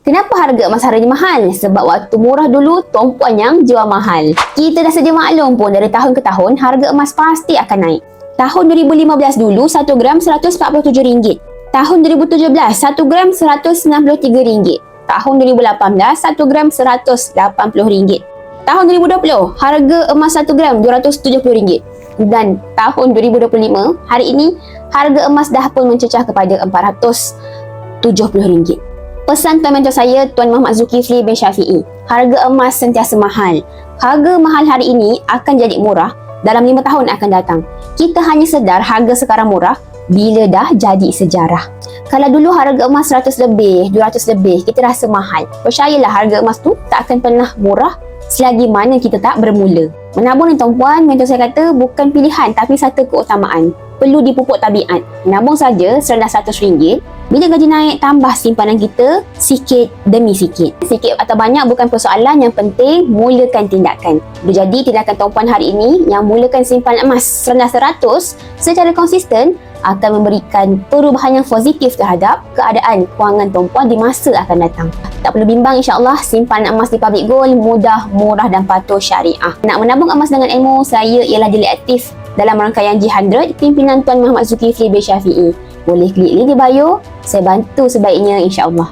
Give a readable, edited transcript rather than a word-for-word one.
Kenapa harga emas hari ini mahal? Sebab waktu murah dulu, tumpuan yang jual mahal. Kita dah sedia maklum pun dari tahun ke tahun, harga emas pasti akan naik. Tahun 2015 dulu, 1 gram RM147. Tahun 2017, 1 gram RM193. Tahun 2018, 1 gram RM180. Tahun 2020, harga emas 1 gram RM270. Dan tahun 2025, hari ini, harga emas dah pun mencecah kepada RM470. Pesan tuan mentor saya, Tuan Muhammad Zulkifli bin Syafi'i, harga emas sentiasa mahal. Harga mahal hari ini akan jadi murah dalam 5 tahun akan datang. Kita hanya sedar harga sekarang murah bila dah jadi sejarah. Kalau dulu harga emas 100 lebih, 200 lebih, kita rasa mahal. Percayalah harga emas tu tak akan pernah murah selagi mana kita tak bermula. Menabung ni tuan-puan, mentor saya kata bukan pilihan tapi satu keutamaan. Perlu dipupuk tabiat. Menabung saja serendah RM100. Bila gaji naik, tambah simpanan kita sikit demi sikit. Sikit atau banyak bukan persoalan, yang penting mulakan tindakan. Jadi tindakan tuan-puan hari ini yang mulakan simpanan emas serendah 100 secara konsisten akan memberikan perubahan yang positif terhadap keadaan kewangan tuan-puan di masa akan datang. Tak perlu bimbang, insyaAllah simpanan emas di Public Gold mudah, murah dan patuh syariah. Nak menabung emas dengan ilmu, saya ialah jeli aktif dalam rangkaian G100 pimpinan Tuan Muhammad Zulkifli bin Syafi'i. Boleh klik link di bio, saya bantu sebaiknya insyaAllah.